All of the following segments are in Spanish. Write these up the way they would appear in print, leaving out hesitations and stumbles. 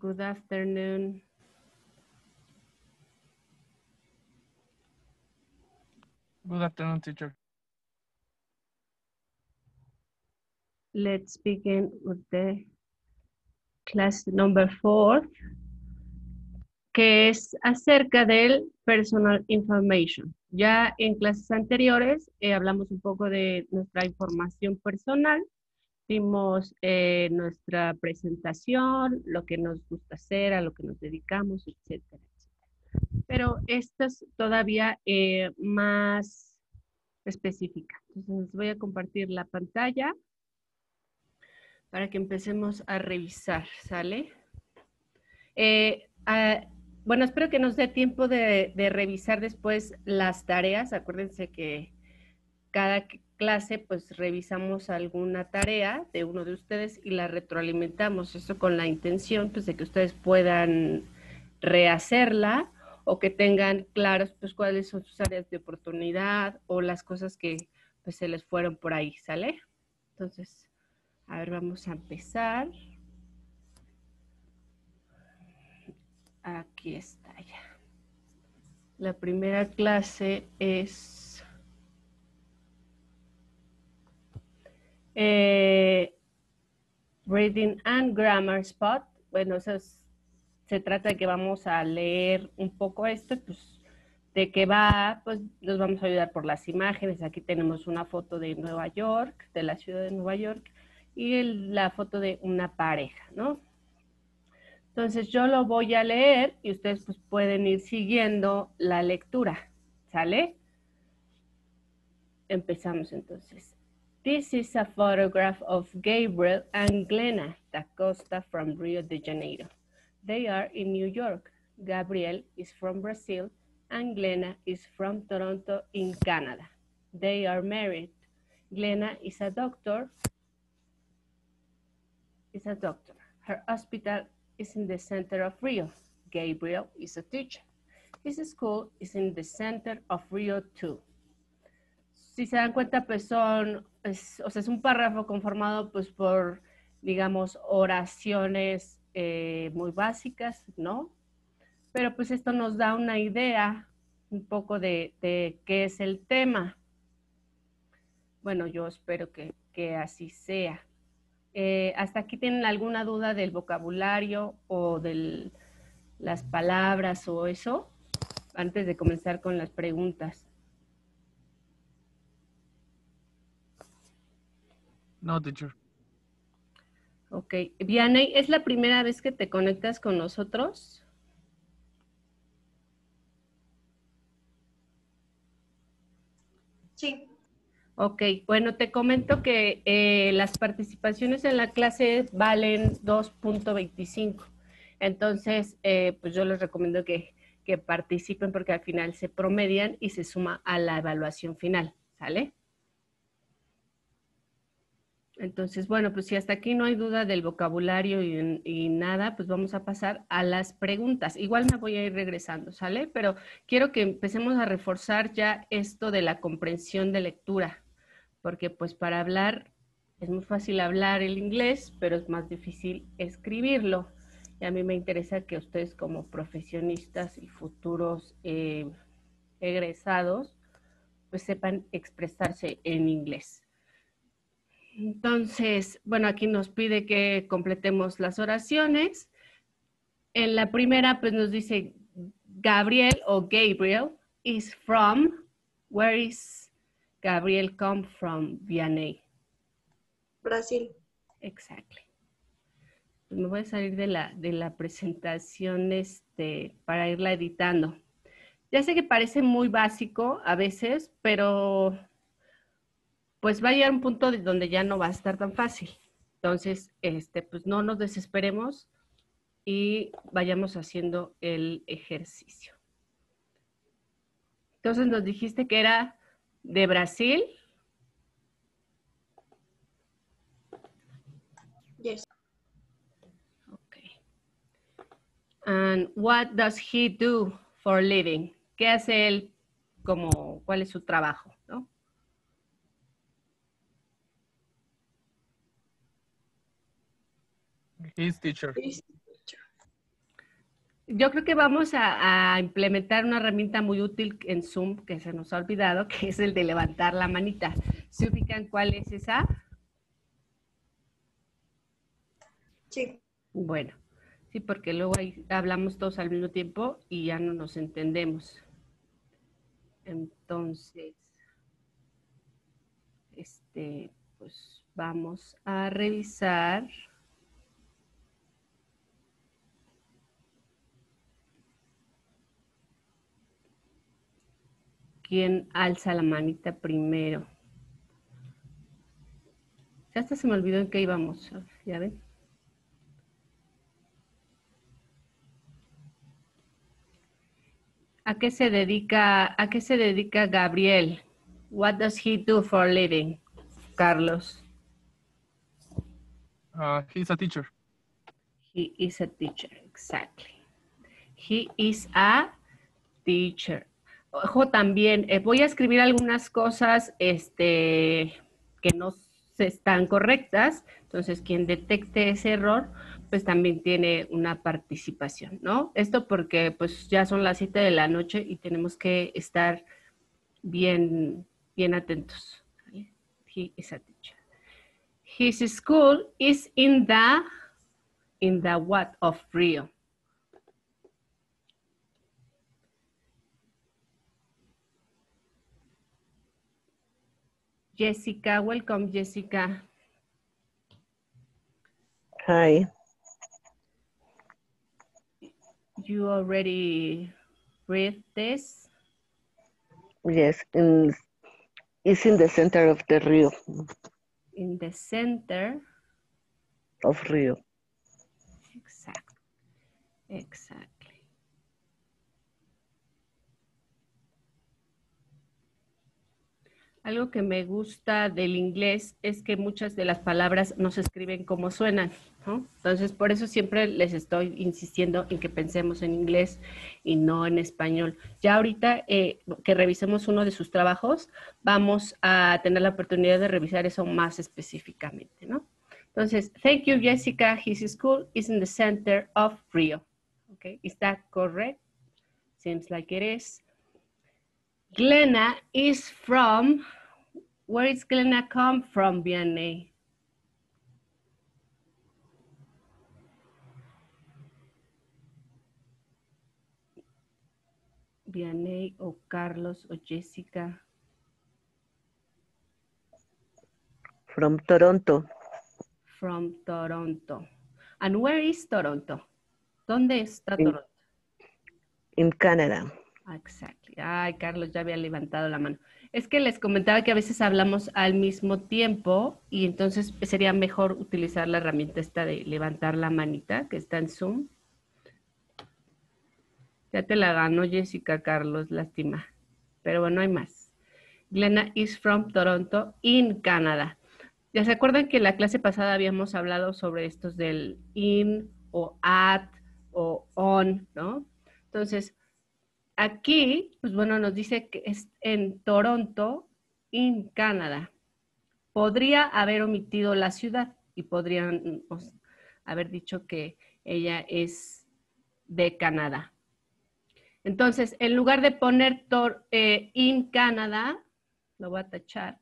Good afternoon. Good afternoon, teacher. Let's begin with the class number 4, que es acerca del personal information. Ya en clases anteriores hablamos un poco de nuestra información personal, vimos nuestra presentación, lo que nos gusta hacer, a lo que nos dedicamos, etcétera, etcétera. Pero esta es todavía más específica. Entonces voy a compartir la pantalla para que empecemos a revisar, ¿sale? Bueno, espero que nos dé tiempo de revisar después las tareas. Acuérdense que cada clase pues revisamos alguna tarea de uno de ustedes y la retroalimentamos. Eso con la intención pues de que ustedes puedan rehacerla o que tengan claros pues cuáles son sus áreas de oportunidad o las cosas que pues se les fueron por ahí, ¿sale? Entonces, a ver, vamos a empezar. Aquí está ya. La primera clase es Reading and Grammar Spot. Bueno, eso es, se trata de que vamos a leer un poco esto, pues de qué va, pues nos vamos a ayudar por las imágenes. Aquí tenemos una foto de Nueva York, de la ciudad de Nueva York, y la foto de una pareja, ¿no? Entonces yo lo voy a leer y ustedes pues pueden ir siguiendo la lectura, ¿sale? Empezamos entonces. This is a photograph of Gabriel and Glenna da Costa from Rio de Janeiro. They are in New York. Gabriel is from Brazil and Glenna is from Toronto in Canada. They are married. Glenna is a doctor. Her hospital is in the center of Rio. Gabriel is a teacher. His school is in the center of Rio too. Si se dan cuenta, pues es un párrafo conformado pues por, digamos, oraciones muy básicas, ¿no? Pero pues esto nos da una idea un poco de qué es el tema. Bueno, yo espero que así sea. ¿Hasta aquí tienen alguna duda del vocabulario o de las palabras o eso? Antes de comenzar con las preguntas. No, teacher. Ok. Vianey, ¿es la primera vez que te conectas con nosotros? Sí. Ok, bueno, te comento que las participaciones en la clase valen 2.25. Entonces, pues yo les recomiendo que participen porque al final se promedian y se suma a la evaluación final, ¿sale? Entonces, bueno, pues si hasta aquí no hay duda del vocabulario y nada, pues vamos a pasar a las preguntas. Igual me voy a ir regresando, ¿sale? Pero quiero que empecemos a reforzar ya esto de la comprensión de lectura, porque pues para hablar es muy fácil hablar el inglés, pero es más difícil escribirlo. Y a mí me interesa que ustedes como profesionistas y futuros egresados, pues sepan expresarse en inglés. Entonces, bueno, aquí nos pide que completemos las oraciones. En la primera, pues nos dice Gabriel o Gabriel is from. Where is Gabriel come from? Vianney. Brasil. Exactly. Pues me voy a salir de la presentación para irla editando. Ya sé que parece muy básico a veces, pero pues va a llegar un punto donde ya no va a estar tan fácil. Entonces, pues no nos desesperemos y vayamos haciendo el ejercicio. Entonces nos dijiste que era de Brasil. Yes. Okay. And what does he do for a living? ¿Qué hace él cuál es su trabajo, ¿no? He's teacher. He's Yo creo que vamos a implementar una herramienta muy útil en Zoom que se nos ha olvidado, que es el de levantar la manita. ¿Se ubican cuál es esa? Sí. Bueno, sí, porque luego ahí hablamos todos al mismo tiempo y ya no nos entendemos. Entonces, pues vamos a revisar. ¿Quién alza la manita primero? Ya hasta se me olvidó en qué íbamos, ¿ya ven? a qué se dedica Gabriel? What does he do for a living? Carlos. He's a teacher. He is a teacher, exactly. He is a teacher. Ojo también, voy a escribir algunas cosas que no están correctas, entonces quien detecte ese error, pues también tiene una participación, ¿no? Esto porque pues ya son las 7 de la noche y tenemos que estar bien, bien atentos. ¿Vale? He is a teacher. His school is in the what of Rio? Jessica, welcome, Jessica. Hi. You already read this? Yes, it's in the center of the Rio. In the center. Of Rio. Exactly. Exactly. Algo que me gusta del inglés es que muchas de las palabras no se escriben como suenan, ¿no? Entonces, por eso siempre les estoy insistiendo en que pensemos en inglés y no en español. Ya ahorita que revisemos uno de sus trabajos, vamos a tener la oportunidad de revisar eso más específicamente, ¿no? Entonces, thank you, Jessica. His school is in the center of Rio. Okay, is that correct? Seems like it is. Glenna is from, where is Glenna come from, Vianney? Vianney o Carlos o Jessica. From Toronto. From Toronto. And where is Toronto? ¿Dónde está Toronto? In Canada. Exactly. Ay, Carlos ya había levantado la mano. Es que les comentaba que a veces hablamos al mismo tiempo y entonces sería mejor utilizar la herramienta esta de levantar la manita que está en Zoom. Ya te la ganó Jessica, Carlos, lástima. Pero bueno, hay más. Glenna is from Toronto in Canada. ¿Ya se acuerdan que en la clase pasada habíamos hablado sobre estos del in o at o on, ¿no? Entonces, aquí, pues bueno, nos dice que es en Toronto, in Canada. Podría haber omitido la ciudad y podrían haber dicho que ella es de Canadá. Entonces, en lugar de poner in Canada, lo voy a tachar.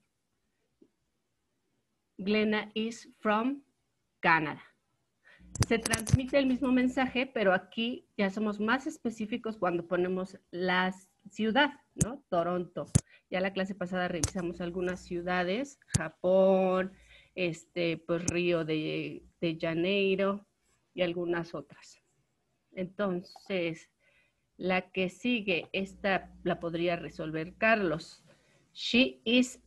Glenna is from Canada. Se transmite el mismo mensaje, pero aquí ya somos más específicos cuando ponemos la ciudad, ¿no? Toronto. Ya la clase pasada revisamos algunas ciudades, Japón, pues Río de Janeiro y algunas otras. Entonces, la que sigue, esta la podría resolver Carlos. She is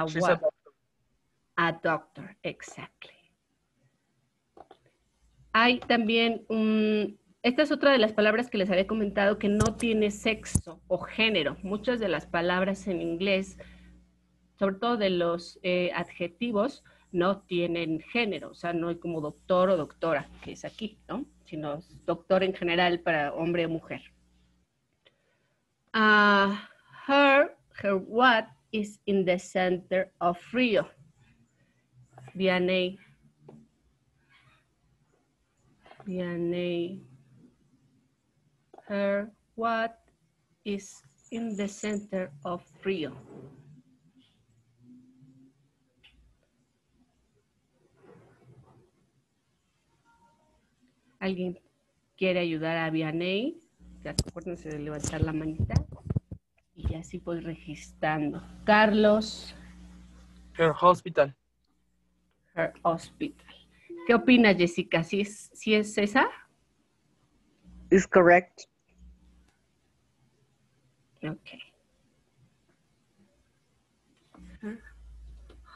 She's what? a doctor. A doctor, exactly. Hay también esta es otra de las palabras que les había comentado que no tiene sexo o género. Muchas de las palabras en inglés, sobre todo de los adjetivos, no tienen género. O sea, no hay como doctor o doctora, que es aquí, ¿no? Sino doctor en general para hombre o mujer. Her what is in the center of Rio. Vianney. Vianney, her, what is in the center of Rio? ¿Alguien quiere ayudar a Vianney? Ya acuérdense de levantar la manita. Y ya así voy registrando. Carlos. Her hospital. Her hospital. ¿Qué opina Jessica? ¿Sí es esa? Is correct. Okay. Her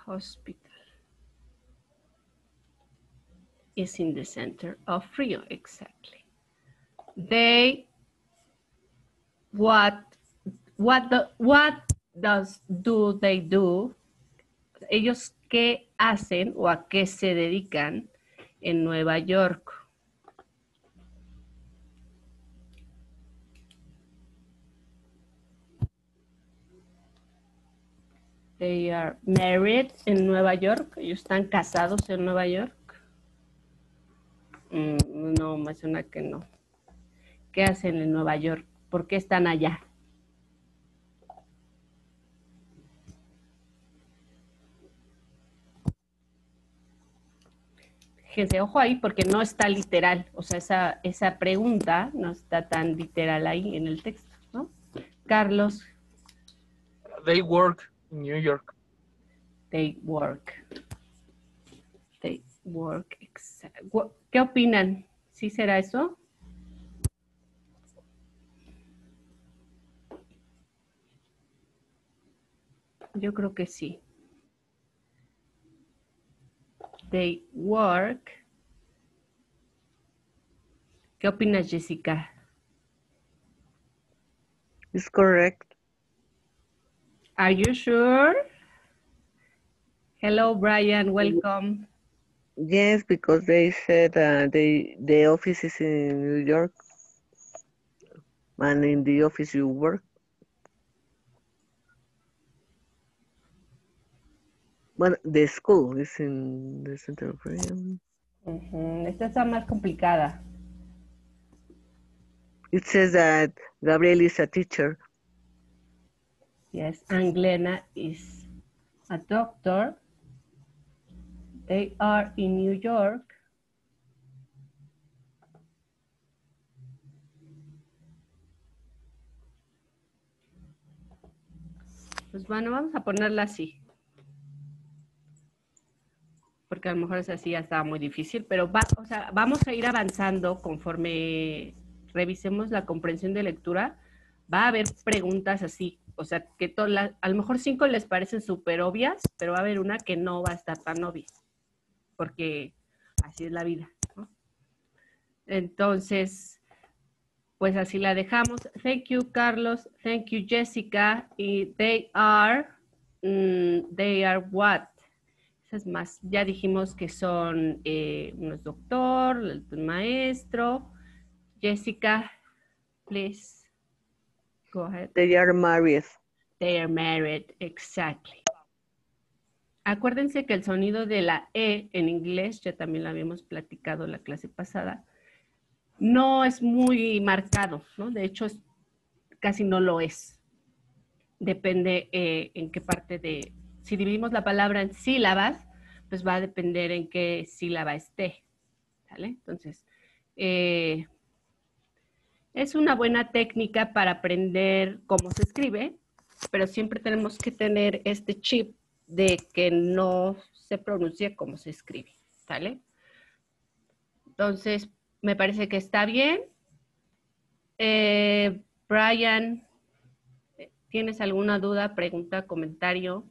hospital is in the center of Rio, exactly. What do they do? Ellos qué hacen o a qué se dedican en Nueva York. They are married en Nueva York. Ellos están casados en Nueva York. No, me suena que no. ¿Qué hacen en Nueva York? ¿Por qué están allá? Fíjense, ojo ahí porque no está literal. O sea, esa pregunta no está tan literal ahí en el texto, ¿no? Carlos. They work in New York. They work. They work. ¿Qué opinan? ¿Sí será eso? Yo creo que sí. They work. ¿Qué opinas, Jessica? Is correct. Are you sure? Hello, Brian. Welcome. Yes, because they said the office is in New York, and in the office you work. Well, the school is in the center of Rio. Esta está más complicada. It says that Gabriel is a teacher. Yes, and Glenna is a doctor. They are in New York. Pues bueno, vamos a ponerla así. Porque a lo mejor es así, ya estaba muy difícil, pero vamos a ir avanzando conforme revisemos la comprensión de lectura. Va a haber preguntas así, o sea, que a lo mejor 5 les parecen súper obvias, pero va a haber una que no va a estar tan obvia, porque así es la vida, ¿no? Entonces, pues así la dejamos. Thank you, Carlos. Thank you, Jessica. Y they are what? Es más, ya dijimos que son uno es doctor, el maestro. Jessica, please go ahead. They are married. They are married, exactly. Acuérdense que el sonido de la E en inglés, ya también lo habíamos platicado en la clase pasada, no es muy marcado, ¿no? De hecho, casi no lo es. Depende en qué parte de... Si dividimos la palabra en sílabas, pues va a depender en qué sílaba esté, ¿vale? Entonces, es una buena técnica para aprender cómo se escribe, pero siempre tenemos que tener este chip de que no se pronuncie como se escribe, ¿vale? Entonces, me parece que está bien. Brian, ¿tienes alguna duda, pregunta, comentario?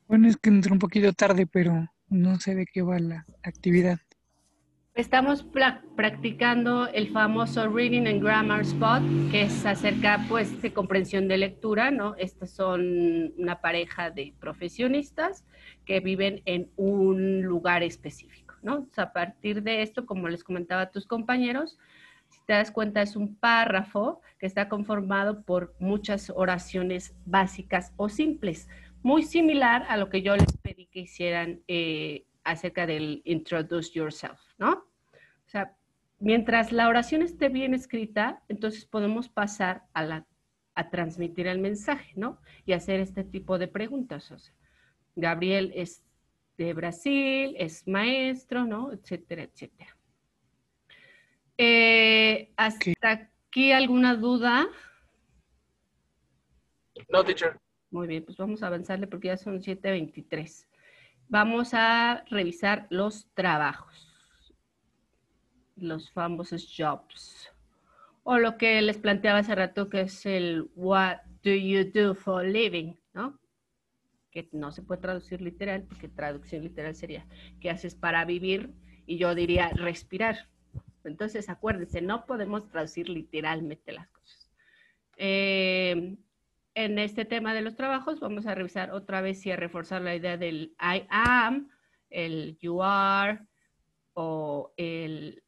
Bueno, es que entré un poquito tarde, pero no sé de qué va la actividad. Estamos practicando el famoso Reading and Grammar Spot, que es acerca, pues, de comprensión de lectura, ¿no? Estos son una pareja de profesionistas que viven en un lugar específico, ¿no? O sea, a partir de esto, como les comentaba a tus compañeros, si te das cuenta, es un párrafo que está conformado por muchas oraciones básicas o simples, muy similar a lo que yo les pedí que hicieran acerca del introduce yourself, ¿no? O sea, mientras la oración esté bien escrita, entonces podemos pasar a transmitir el mensaje, ¿no? Y hacer este tipo de preguntas. O sea, Gabriel es de Brasil, es maestro, ¿no? Etcétera, etcétera. ¿Hasta aquí alguna duda? No, teacher. Muy bien, pues vamos a avanzarle porque ya son 7:23. Vamos a revisar los trabajos, los famosos jobs, o lo que les planteaba hace rato que es el what do you do for a living, ¿no? Que no se puede traducir literal, porque traducción literal sería ¿qué haces para vivir? Y yo diría respirar. Entonces acuérdense, no podemos traducir literalmente las cosas. En este tema de los trabajos vamos a revisar otra vez y a reforzar la idea del I am, el you are o el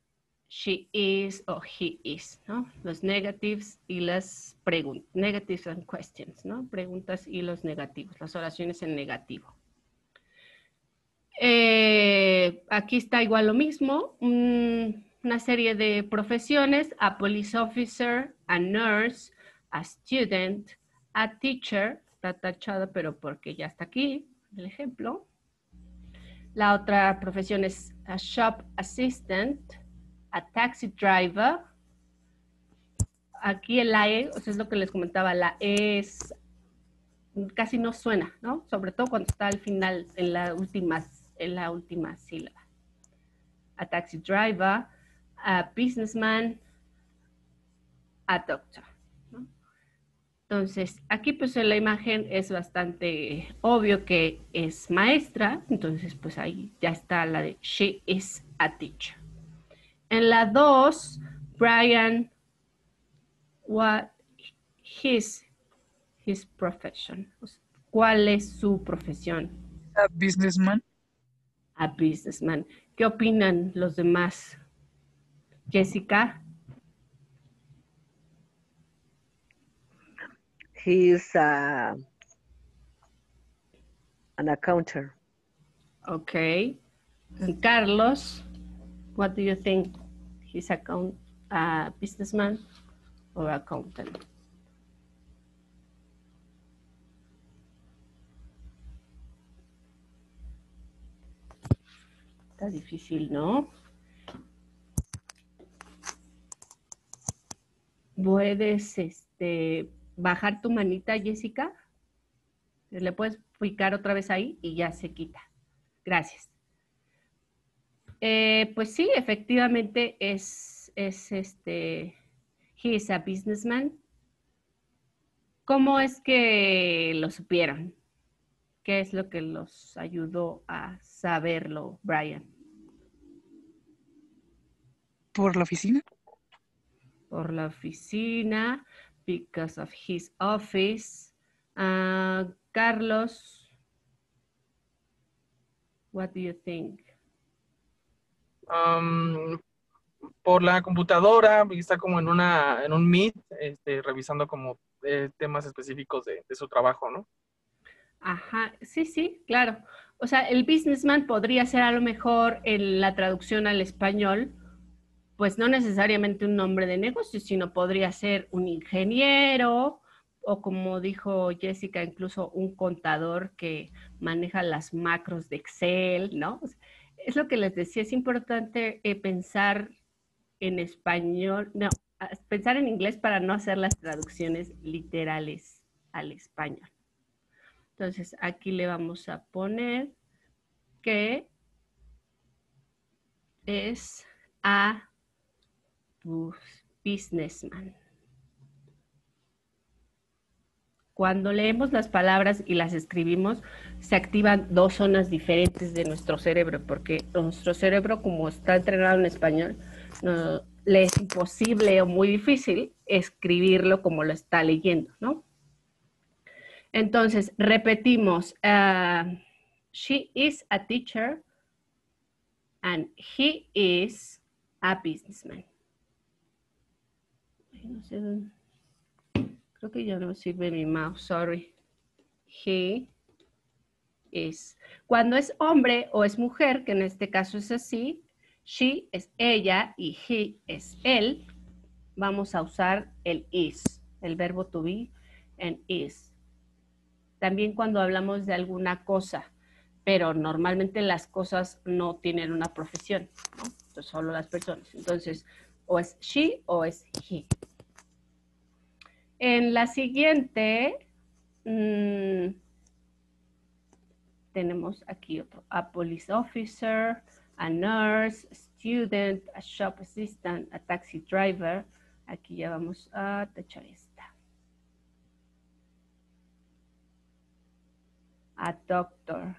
she is o he is, ¿no? Los negatives y las preguntas, negatives and questions, ¿no? Preguntas y los negativos, las oraciones en negativo. Aquí está igual lo mismo, una serie de profesiones, a police officer, a nurse, a student, a teacher, está tachado pero porque ya está aquí el ejemplo. La otra profesión es a shop assistant, a taxi driver. Aquí la E, o sea, es lo que les comentaba, la E es, casi no suena, ¿no? Sobre todo cuando está al final, en la última sílaba. A taxi driver, a businessman, a doctor, ¿no? Entonces, aquí pues en la imagen es bastante obvio que es maestra, entonces pues ahí ya está la de she is a teacher. En la 2, Brian, what his profession. ¿Cuál es su profesión? A businessman. A businessman. ¿Qué opinan los demás? Jessica. He is an accountant. Okay. And Carlos, what do you think? He's a businessman or accountant? Está difícil, ¿no? ¿Puedes bajar tu manita, Jessica? Le puedes picar otra vez ahí y ya se quita. Gracias. Pues sí, efectivamente es he is a businessman. ¿Cómo es que lo supieron? ¿Qué es lo que los ayudó a saberlo, Brian? Por la oficina. Por la oficina, because of his office. Carlos, what do you think? Por la computadora, y está como en un Meet, revisando como temas específicos de su trabajo, ¿no? Ajá, sí, sí, claro. O sea, el businessman podría ser a lo mejor en la traducción al español, pues no necesariamente un nombre de negocio, sino podría ser un ingeniero o como dijo Jessica, incluso un contador que maneja las macros de Excel, ¿no? O sea, es lo que les decía, es importante pensar en español, no, pensar en inglés para no hacer las traducciones literales al español. Entonces, aquí le vamos a poner que es a businessman. Cuando leemos las palabras y las escribimos, se activan dos zonas diferentes de nuestro cerebro, porque nuestro cerebro, como está entrenado en español, no, le es imposible o muy difícil escribirlo como lo está leyendo, ¿no? Entonces, repetimos, she is a teacher and he is a businessman. No sé dónde. Creo que ya no sirve mi mouse, sorry. He is. Cuando es hombre o es mujer, que en este caso es así, she es ella y he es él, vamos a usar el is, el verbo to be en is. También cuando hablamos de alguna cosa, pero normalmente las cosas no tienen una profesión, ¿no? Entonces, solo las personas. Entonces, o es she o es he. En la siguiente, tenemos aquí otro. A police officer, a nurse, a student, a shop assistant, a taxi driver. Aquí ya vamos a tachar esta. A doctor.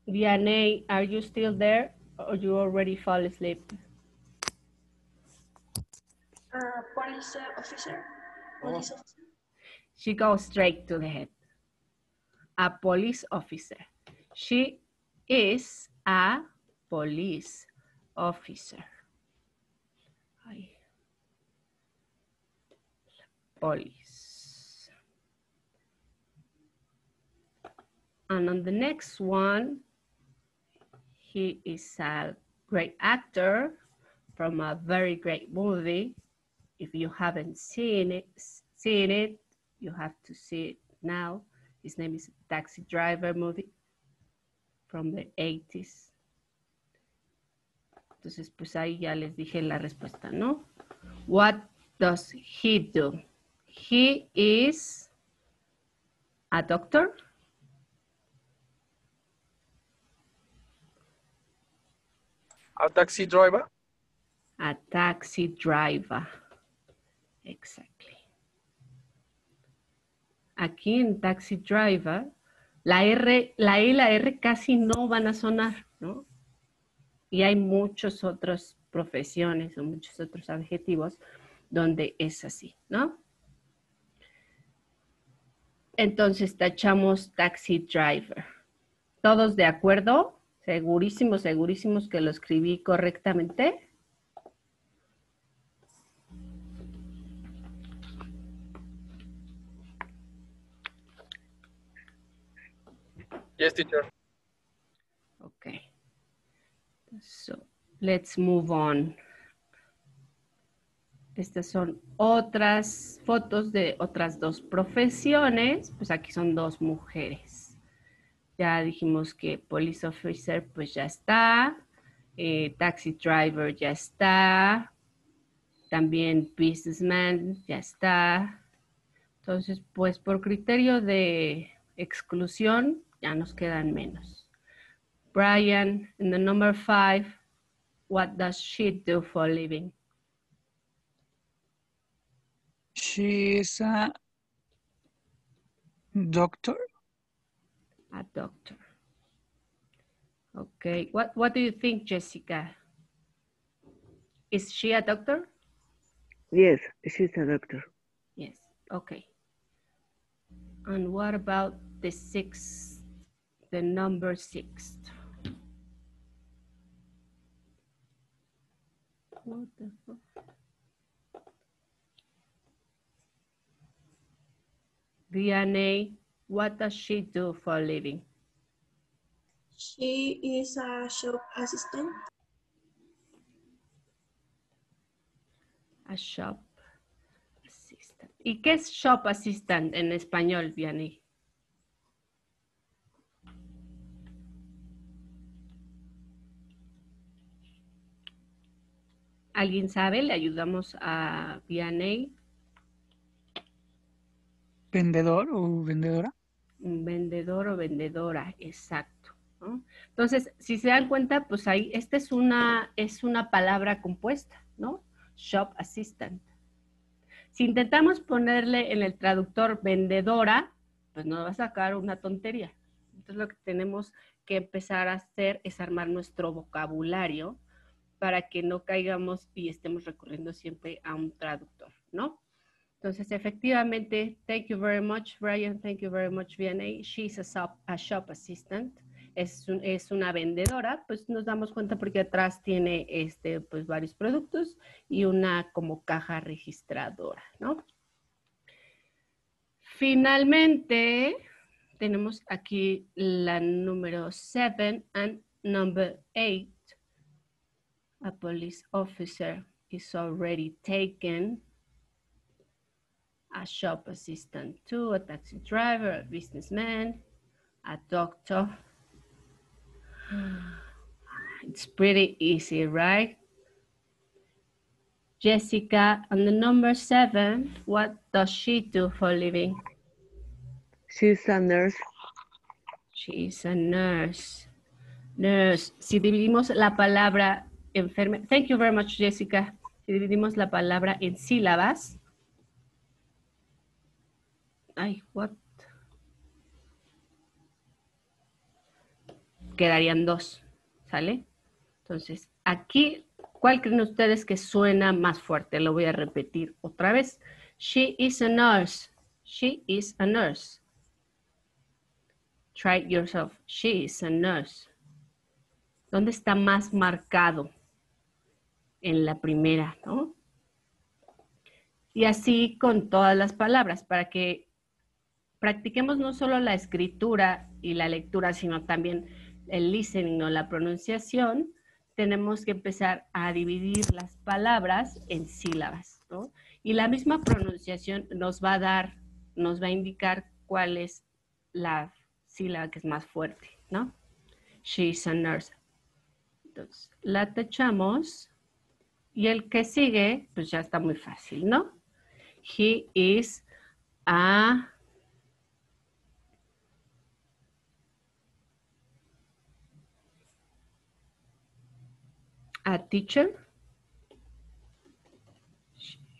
Vianney, are you still there or you already fall asleep? Police officer. Police officer. She goes straight to the head. A police officer. She is a police officer. Ay. Police. And on the next one, he is a great actor from a very great movie. If you haven't seen it, you have to see it now. His name is Taxi Driver movie from the 80s. Entonces, pues ahí ya les dije la respuesta, ¿no? What does he do? He is a doctor. A taxi driver. A taxi driver. Exactly. Aquí en taxi driver, la R, la E y la R casi no van a sonar, ¿no? Y hay muchas otras profesiones o muchos otros adjetivos donde es así, ¿no? Entonces tachamos taxi driver. ¿Todos de acuerdo? ¿Segurísimos, segurísimos que lo escribí correctamente? Yes, teacher. Okay. So, let's move on. Estas son otras fotos de otras dos profesiones. Pues aquí son dos mujeres. Ya dijimos que police officer pues ya está. Taxi driver ya está. También businessman ya está. Entonces, pues por criterio de exclusión ya nos quedan menos. Brian, in the number 5, what does she do for a living? She is a doctor. A doctor. Okay. What do you think, Jessica? Is she a doctor? Yes, she's a doctor. Yes. Okay. And what about the 6th, the number 6? What the fuck? DNA, what does she do for a living? She is a shop assistant. A shop assistant. ¿Y qué es shop assistant en español, Vianney? ¿Alguien sabe? Le ayudamos a Vianney. ¿Vendedor o vendedora? Un vendedor o vendedora, exacto, ¿no? Entonces, si se dan cuenta, pues ahí, esta es una palabra compuesta, ¿no? Shop assistant. Si intentamos ponerle en el traductor vendedora, pues nos va a sacar una tontería. Entonces, lo que tenemos que empezar a hacer es armar nuestro vocabulario para que no caigamos y estemos recurriendo siempre a un traductor, ¿no? Entonces, efectivamente, thank you very much, Brian. Thank you very much, Vianney. She's a shop assistant. Es una vendedora, pues nos damos cuenta porque atrás tiene pues varios productos y una como caja registradora, ¿no? Finalmente, tenemos aquí la número 7 and number 8. A police officer is already taken. A shop assistant 2, a taxi driver, a businessman, a doctor. It's pretty easy, right? Jessica, on the number 7, what does she do for a living? She's a nurse. She's a nurse. Nurse. Si dividimos la palabra enfermera, thank you very much, Jessica. Si dividimos la palabra en sílabas, what? Quedarían 2, ¿sale? Entonces, aquí, ¿cuál creen ustedes que suena más fuerte? Lo voy a repetir otra vez. She is a nurse. She is a nurse. Try it yourself. She is a nurse. ¿Dónde está más marcado? En la primera, ¿no? Y así con todas las palabras, para que practiquemos no solo la escritura y la lectura, sino también el listening o la pronunciación. Tenemos que empezar a dividir las palabras en sílabas, ¿no? Y la misma pronunciación nos va a indicar cuál es la sílaba que es más fuerte, ¿no? She's a nurse. Entonces, la tachamos y el que sigue, pues ya está muy fácil, ¿no? He is a teacher.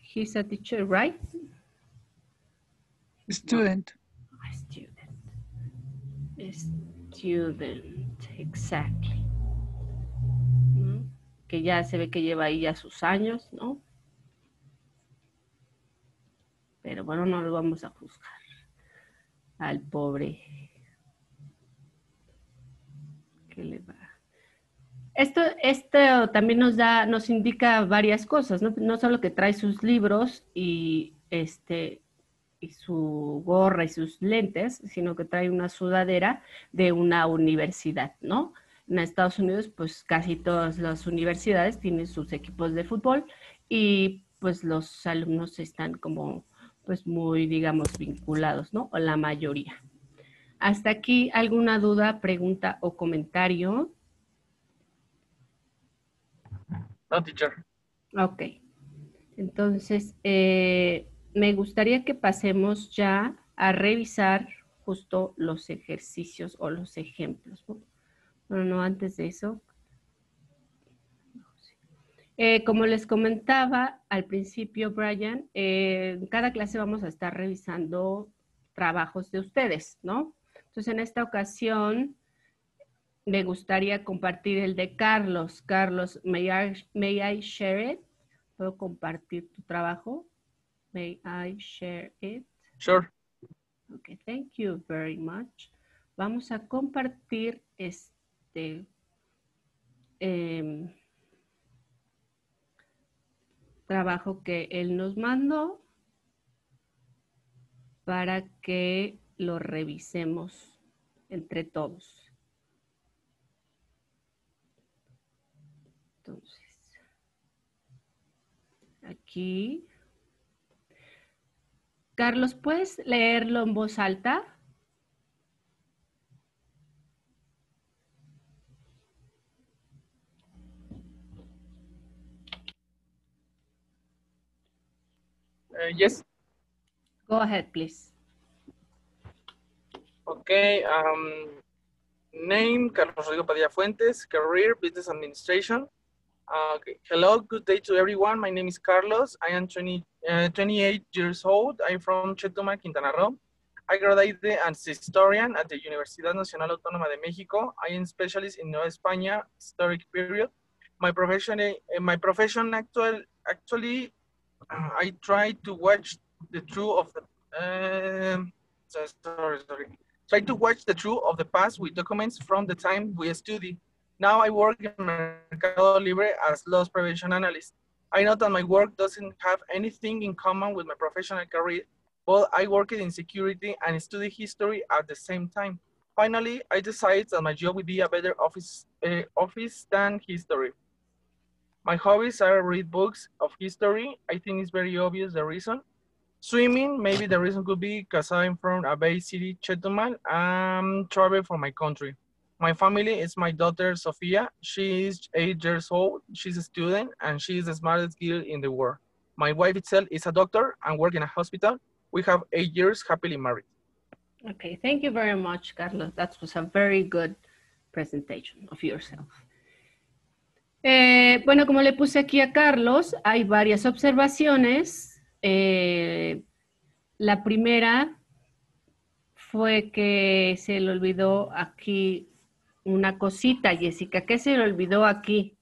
He's a teacher, right? Student. A student. A student, exactly. ¿No? Que ya se ve que lleva ahí ya sus años, ¿no? Pero bueno, no lo vamos a juzgar al pobre. ¿Qué le va? Esto también nos indica varias cosas, ¿no? No solo que trae sus libros y su gorra y sus lentes, sino que trae una sudadera de una universidad, ¿no? En Estados Unidos, pues casi todas las universidades tienen sus equipos de fútbol y pues los alumnos están como pues muy, digamos, vinculados, ¿no? O la mayoría. Hasta aquí, ¿alguna duda, pregunta o comentario? No, teacher. Ok. Entonces, me gustaría que pasemos ya a revisar justo los ejercicios o los ejemplos, ¿no? Bueno, no, antes de eso. Como les comentaba al principio, Brian, en cada clase vamos a estar revisando trabajos de ustedes, ¿no? Entonces, en esta ocasión, me gustaría compartir el de Carlos. Carlos, may I share it? ¿Puedo compartir tu trabajo? May I share it? Sure. Okay, thank you very much. Vamos a compartir trabajo que él nos mandó para que lo revisemos entre todos. Entonces, aquí. Carlos, ¿puedes leerlo en voz alta? Yes. Go ahead, please. Okay. Name, Carlos Rodrigo Padilla Fuentes. Career, Business Administration. Okay. Hello, good day to everyone. My name is Carlos. I am 28 years old. I'm from Chetumal, Quintana Roo. I graduated as a historian at the Universidad Nacional Autónoma de Mexico. I am specialist in Nueva España historic period. My profession actually, I try to watch the truth of the Try to watch the truth of the past with documents from the time we study. Now I work in Mercado Libre as loss prevention analyst. I know that my work doesn't have anything in common with my professional career, but I worked in security and studied history at the same time. Finally, I decided that my job would be a better office than history. My hobbies are read books of history. I think it's very obvious the reason. Swimming, maybe the reason could be because I'm from a Bay City, Chetumal, and travel for my country. My family is my daughter, Sofia. She is 8 years old. She's a student, and she is the smartest girl in the world. My wife itself is a doctor and works in a hospital. We have 8 years happily married. Okay, thank you very much, Carlos. That was a very good presentation of yourself. Bueno, como le puse aquí a Carlos, hay varias observaciones. La primera fue que se le olvidó aquí una cosita, Jessica. ¿Qué se le olvidó aquí?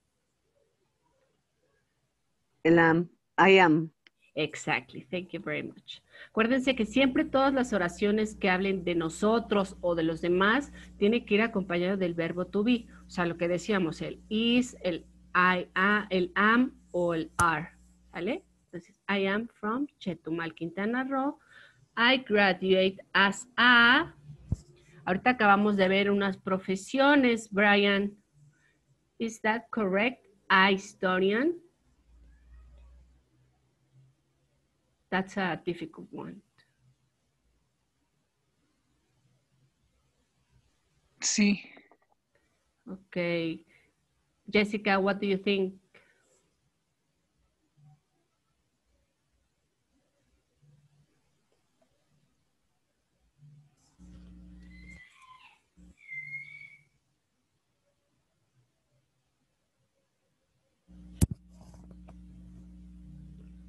El am. I am. Exactly, thank you very much. Acuérdense que siempre todas las oraciones que hablen de nosotros o de los demás tienen que ir acompañadas del verbo to be. O sea, lo que decíamos, el is, el el am o el are. ¿Vale? Entonces, I am from Chetumal, Quintana Roo. I graduate as a... Ahorita acabamos de ver unas profesiones, Brian. Is that correct? A historian. That's a difficult one. Sí. Okay. Jessica, what do you think?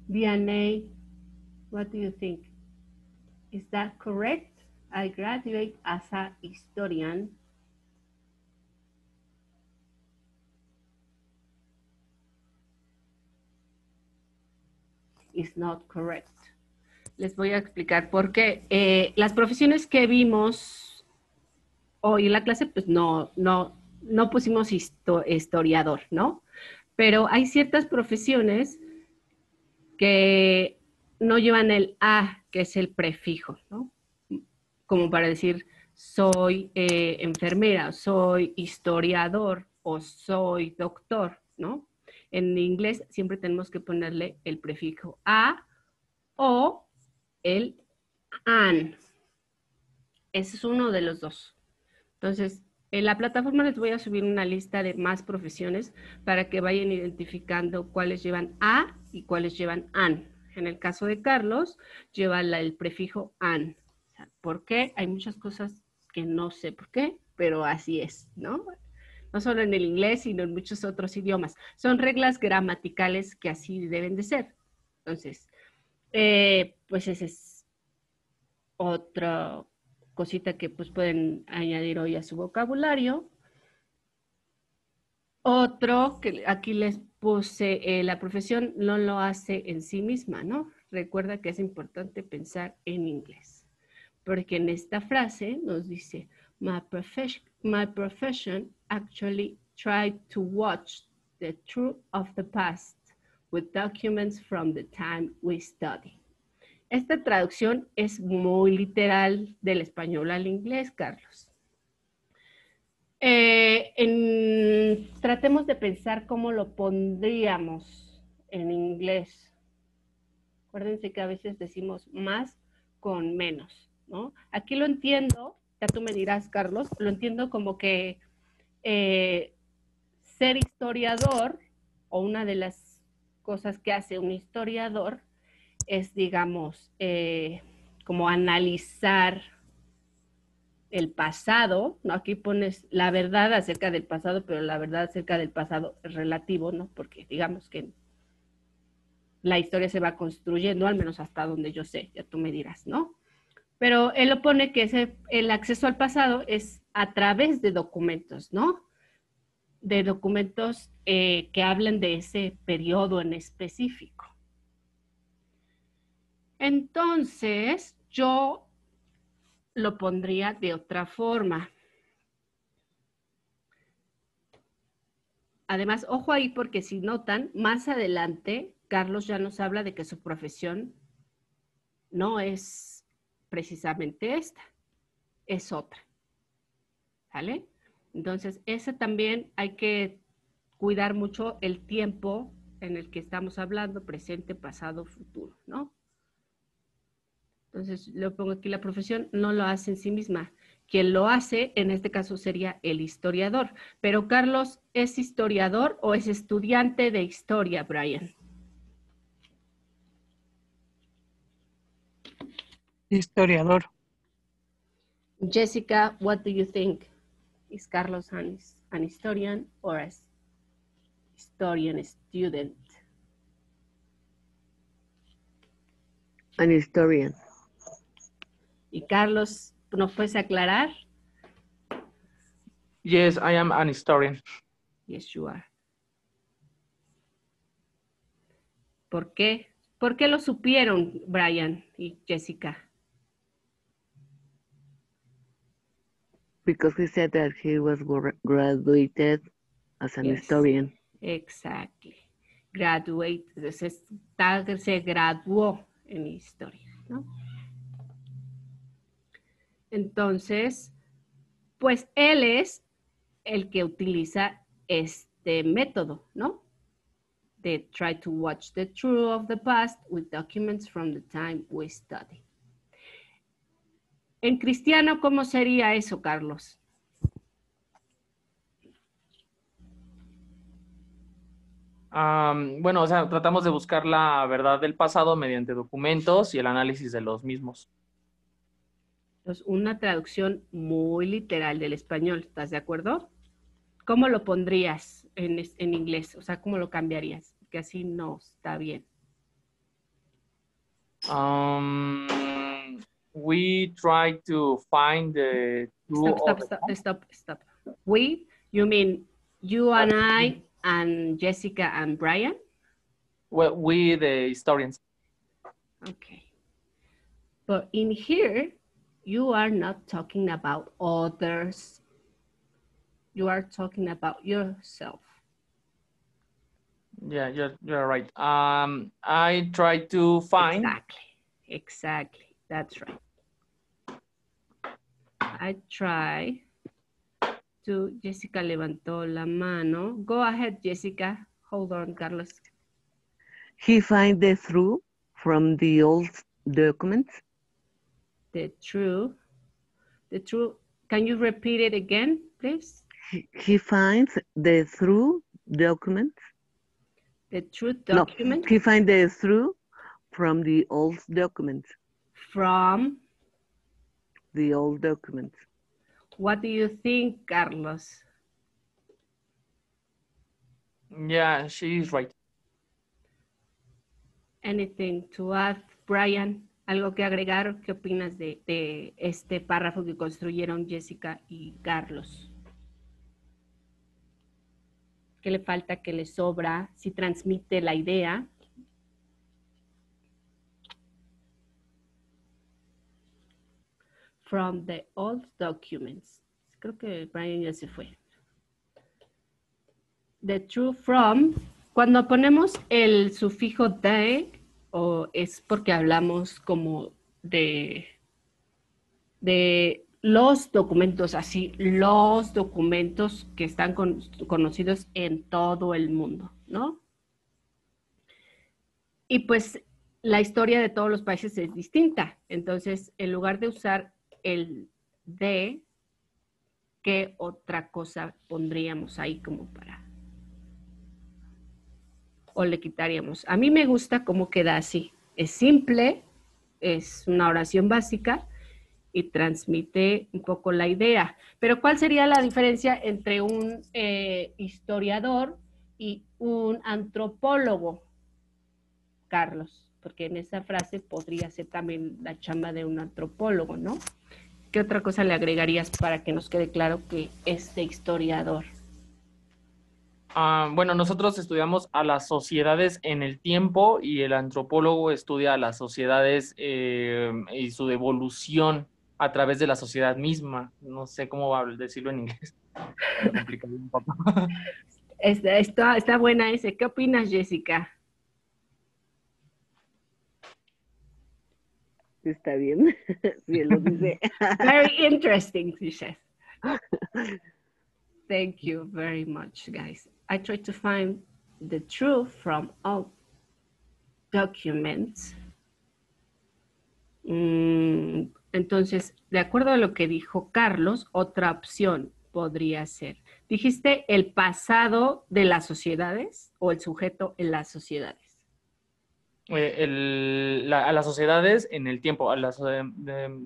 DNA, what do you think? Is that correct? I graduate as a historian. Is not correct. Les voy a explicar por qué. Las profesiones que vimos hoy en la clase, pues no pusimos historiador, ¿no? Pero hay ciertas profesiones que no llevan el a, que es el prefijo, ¿no? Como para decir, soy enfermera, soy historiador o soy doctor, ¿no? En inglés siempre tenemos que ponerle el prefijo a o el an. Ese es uno de los dos. Entonces, en la plataforma les voy a subir una lista de más profesiones para que vayan identificando cuáles llevan a y cuáles llevan an. En el caso de Carlos, lleva el prefijo an. ¿Por qué? Hay muchas cosas que no sé por qué, pero así es, ¿no? No solo en el inglés, sino en muchos otros idiomas. Son reglas gramaticales que así deben de ser. Entonces, pues esa es otra cosita que pues pueden añadir hoy a su vocabulario. Otro que aquí les puse, la profesión no lo hace en sí misma, ¿no? Recuerda que es importante pensar en inglés. Porque en esta frase nos dice, my profession actually tried to watch the truth of the past with documents from the time we study. Esta traducción es muy literal del español al inglés, Carlos. Tratemos de pensar cómo lo pondríamos en inglés. Acuérdense que a veces decimos más con menos, ¿no? Aquí lo entiendo, ya tú me dirás, Carlos, lo entiendo como que ser historiador, o una de las cosas que hace un historiador, es, digamos, como analizar el pasado, ¿no? Aquí pones la verdad acerca del pasado, pero la verdad acerca del pasado es relativo, ¿no? Porque digamos que la historia se va construyendo, al menos hasta donde yo sé, ya tú me dirás, ¿no? Pero él lo pone que el acceso al pasado es a través de documentos, ¿no? De documentos que hablan de ese periodo en específico. Entonces, yo lo pondría de otra forma. Además, ojo ahí porque si notan, más adelante, Carlos ya nos habla de que su profesión no es precisamente esta, es otra. ¿Vale? Entonces, ese también hay que cuidar mucho el tiempo en el que estamos hablando, presente, pasado, futuro, ¿no? Entonces, le pongo aquí la profesión, no lo hace en sí misma. Quien lo hace, en este caso, sería el historiador. Pero, Carlos, ¿es historiador o es estudiante de historia, Brian? Historiador. Jessica, what do you think? Is Carlos an historian or a historian student? An historian. Y Carlos, ¿nos puedes aclarar? Yes, I am an historian. Yes, you are. ¿Por qué? ¿Por qué lo supieron, Brian y Jessica? Because he said that he was graduated as an Yes. historian. Exactly. Graduate, se graduó en historia, ¿no? Entonces, pues él es el que utiliza este método, ¿no? De try to watch the truth of the past with documents from the time we study. En cristiano, ¿cómo sería eso, Carlos? Bueno, o sea, tratamos de buscar la verdad del pasado mediante documentos y el análisis de los mismos. Entonces, una traducción muy literal del español, ¿estás de acuerdo? ¿Cómo lo pondrías en inglés? O sea, ¿cómo lo cambiarías? Que así no está bien. We try to find the truth Stop. We, you mean you and I and Jessica and Brian? Well, we the historians. Okay. But in here, you are not talking about others. You are talking about yourself. Yeah, you're right. I try to find. Exactly. That's right. I try to. Jessica levantó la mano. Go ahead, Jessica. Hold on, Carlos. He find the truth from the old documents. The truth. Can you repeat it again, please? He finds the true documents. The truth document? No, he finds the truth from the old documents. From? The old documents. What do you think, Carlos? Yeah, she is right. Anything to add, Brian? ¿Algo que agregar? ¿Qué opinas de este párrafo que construyeron Jessica y Carlos? ¿Qué le falta? ¿Qué le sobra? ¿Si transmite la idea? From the old documents. Creo que Brian ya se fue. The true from. Cuando ponemos el sufijo de, o es porque hablamos como de los documentos, así, los documentos que están conocidos en todo el mundo, ¿no? Y pues la historia de todos los países es distinta. Entonces, en lugar de usar el de, ¿qué otra cosa pondríamos ahí como para? O le quitaríamos. A mí me gusta cómo queda así. Es simple, es una oración básica y transmite un poco la idea. Pero ¿cuál sería la diferencia entre un historiador y un antropólogo, Carlos? Porque en esa frase podría ser también la chamba de un antropólogo, ¿no? ¿Qué otra cosa le agregarías para que nos quede claro que es de historiador? Bueno, nosotros estudiamos a las sociedades en el tiempo y el antropólogo estudia a las sociedades y su evolución a través de la sociedad misma. No sé cómo decirlo en inglés. Me complica un poco. Está buena ese. ¿Qué opinas, Jessica? Sí, está bien. Sí, él lo dice. Very interesting, she says. Thank you very much, guys. I tried to find the truth from all documents. Entonces, de acuerdo a lo que dijo Carlos, otra opción podría ser. ¿Dijiste el pasado de las sociedades o el sujeto en las sociedades? A las sociedades en el tiempo,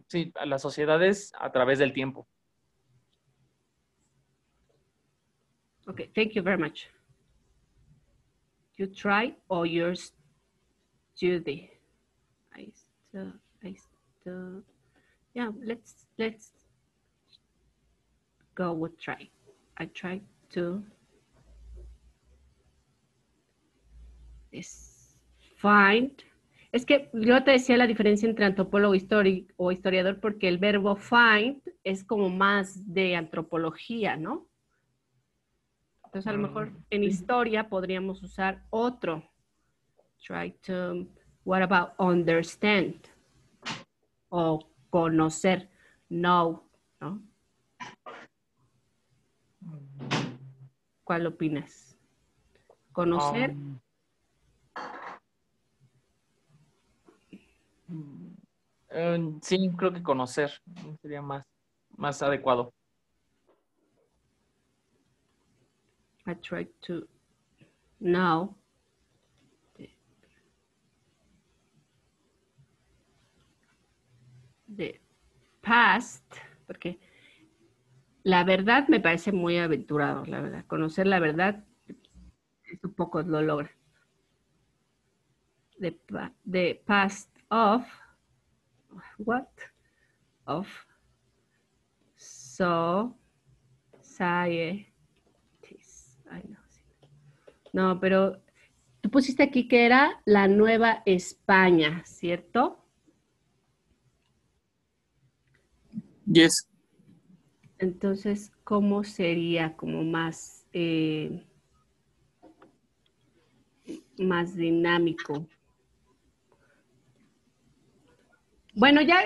sí, a las sociedades a través del tiempo. Okay, thank you very much. You try or you're study. Yeah, let's go with try. I try to find. Es que yo te decía la diferencia entre antropólogo o historiador porque el verbo find es como más de antropología, ¿no? Entonces a lo mejor en historia podríamos usar otro. Try to, what about understand? O conocer, know, ¿no? ¿Cuál opinas? ¿Conocer? Sí, creo que conocer sería más adecuado. I try to know the past, porque la verdad me parece muy aventurado, la verdad. Conocer la verdad es un poco lo logra. The past of what? Of societies. Ay, no, sí. No, pero tú pusiste aquí que era la Nueva España, ¿cierto? Yes. Entonces, ¿cómo sería como más dinámico? Bueno, ya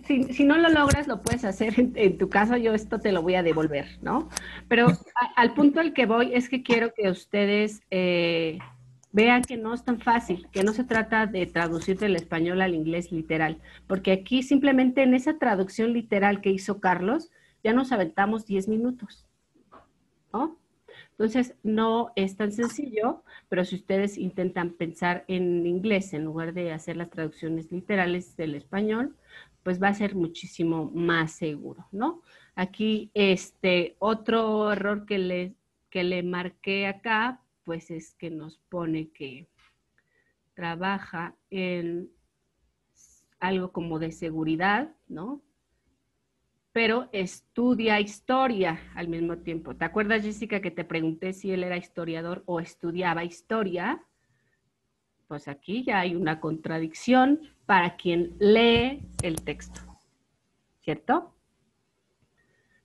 si no lo logras, lo puedes hacer en tu caso. Yo esto te lo voy a devolver, ¿no? Pero al punto al que voy es que quiero que ustedes vean que no es tan fácil, que no se trata de traducir del español al inglés literal, porque aquí simplemente en esa traducción literal que hizo Carlos, ya nos aventamos 10 minutos, ¿no? Entonces, no es tan sencillo, pero si ustedes intentan pensar en inglés en lugar de hacer las traducciones literales del español, pues va a ser muchísimo más seguro, ¿no? Aquí, otro error que le marqué acá, pues es que nos pone que trabaja en algo como de seguridad, ¿no? Pero estudia historia al mismo tiempo. ¿Te acuerdas, Jessica, que te pregunté si él era historiador o estudiaba historia? Pues aquí ya hay una contradicción para quien lee el texto, ¿cierto?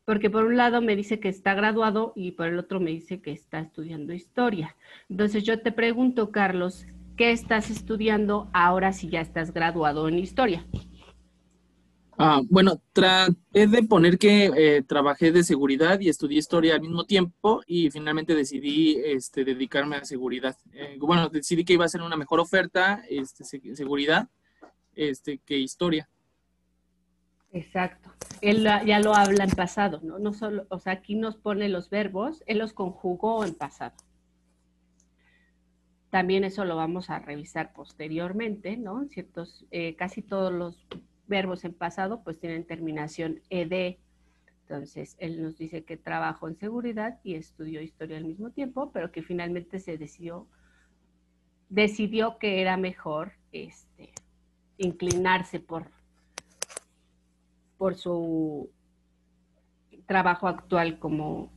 Porque por un lado me dice que está graduado y por el otro me dice que está estudiando historia. Entonces yo te pregunto, Carlos, ¿qué estás estudiando ahora si ya estás graduado en historia? Bueno, traté de poner que trabajé de seguridad y estudié historia al mismo tiempo y finalmente decidí dedicarme a seguridad. Bueno, decidí que iba a ser una mejor oferta, seguridad, que historia. Exacto. Él ya lo habla en pasado, ¿no? No solo, o sea, aquí nos pone los verbos, él los conjugó en pasado. También eso lo vamos a revisar posteriormente, ¿no? Ciertos, casi todos los verbos en pasado pues tienen terminación ed. Entonces, él nos dice que trabajó en seguridad y estudió historia al mismo tiempo, pero que finalmente se decidió que era mejor inclinarse por su trabajo actual como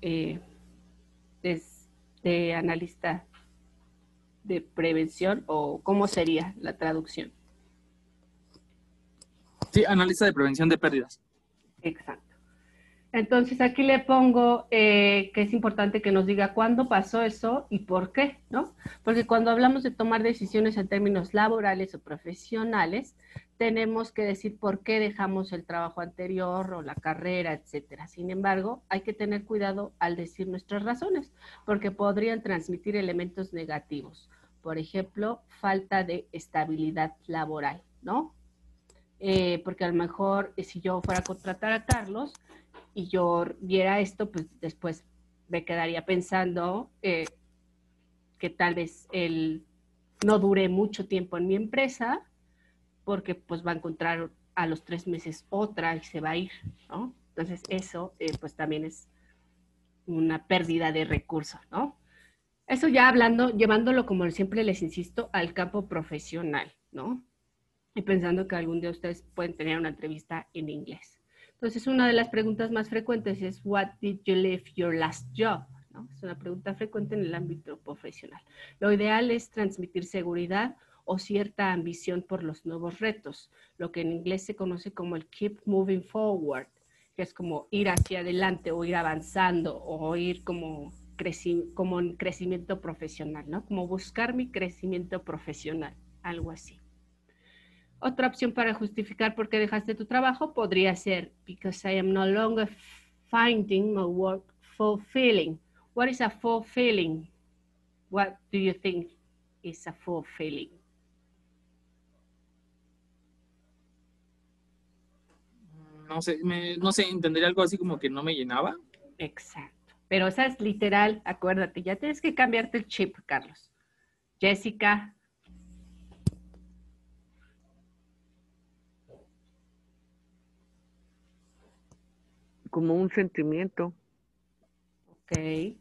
analista de prevención, o ¿cómo sería la traducción? Sí, analista de prevención de pérdidas. Exacto. Entonces aquí le pongo que es importante que nos diga cuándo pasó eso y por qué, ¿no? Porque cuando hablamos de tomar decisiones en términos laborales o profesionales, tenemos que decir por qué dejamos el trabajo anterior o la carrera, etcétera. Sin embargo, hay que tener cuidado al decir nuestras razones, porque podrían transmitir elementos negativos. Por ejemplo, falta de estabilidad laboral, ¿no? Porque a lo mejor si yo fuera a contratar a Carlos y yo viera esto, pues después me quedaría pensando que tal vez él no dure mucho tiempo en mi empresa porque pues va a encontrar a los 3 meses otra y se va a ir, ¿no? Entonces eso pues también es una pérdida de recursos, ¿no? Eso ya hablando, llevándolo como siempre les insisto, al campo profesional, ¿no? Y pensando que algún día ustedes pueden tener una entrevista en inglés. Entonces, una de las preguntas más frecuentes es, what did you leave your last job? ¿No? Es una pregunta frecuente en el ámbito profesional. Lo ideal es transmitir seguridad o cierta ambición por los nuevos retos, lo que en inglés se conoce como el keep moving forward, que es como ir hacia adelante o ir avanzando o ir como en crecimiento profesional, ¿no? Como buscar mi crecimiento profesional, algo así. Otra opción para justificar por qué dejaste tu trabajo podría ser because I am no longer finding my work fulfilling. What is a fulfilling? What do you think is a fulfilling? No sé, no sé, entendería algo así como que no me llenaba. Exacto. Pero esa es literal, acuérdate, ya tienes que cambiarte el chip, Carlos. Jessica. Como un sentimiento. Ok.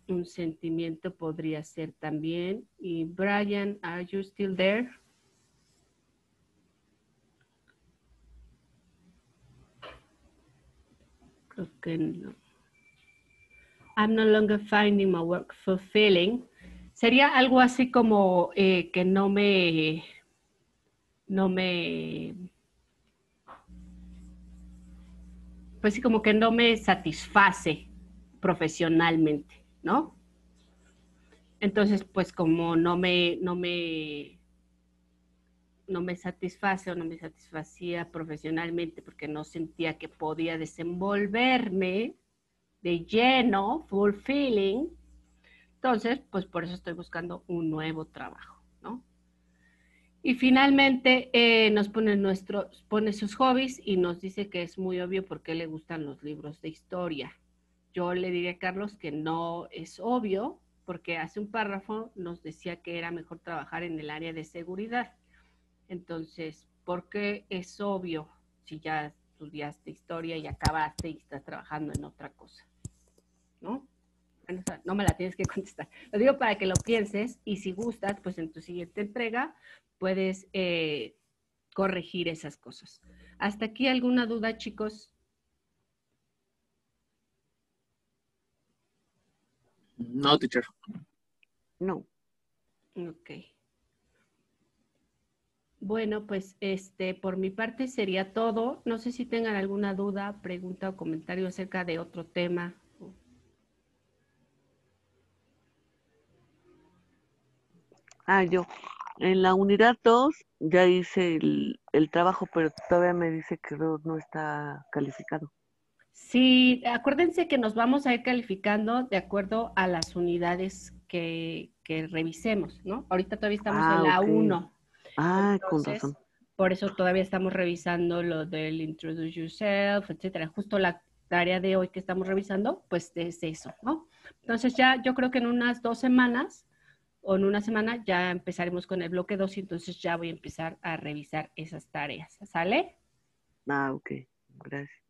Un sentimiento podría ser también. Y Brian, are you still there? Creo que no. I'm no longer finding my work fulfilling. Sería algo así como que no me, pues sí, como que no me satisface profesionalmente, ¿no? Entonces, pues como no me satisface o no me satisfacía profesionalmente porque no sentía que podía desenvolverme de lleno, fulfilling, entonces, pues por eso estoy buscando un nuevo trabajo, ¿no? Y finalmente nos pone sus hobbies y nos dice que es muy obvio por qué le gustan los libros de historia. Yo le diría a Carlos que no es obvio, porque hace un párrafo nos decía que era mejor trabajar en el área de seguridad. Entonces, ¿por qué es obvio si ya estudiaste historia y acabaste y estás trabajando en otra cosa? ¿No? No me la tienes que contestar. Lo digo para que lo pienses y si gustas, pues en tu siguiente entrega puedes corregir esas cosas. ¿Hasta aquí alguna duda, chicos? No, teacher. No. Ok. Bueno, pues por mi parte sería todo. No sé si tengan alguna duda, pregunta o comentario acerca de otro tema. Yo. En la unidad 2 ya hice el trabajo, pero todavía me dice que no está calificado. Sí, acuérdense que nos vamos a ir calificando de acuerdo a las unidades que revisemos, ¿no? Ahorita todavía estamos en la ok. 1. Con Entonces, razón. por eso todavía estamos revisando lo del Introduce Yourself, etcétera. Justo la tarea de hoy que estamos revisando, pues es eso, ¿no? Entonces ya yo creo que en unas 2 semanas o en una semana ya empezaremos con el bloque 2 y entonces ya voy a empezar a revisar esas tareas. ¿Sale? Ok. Gracias.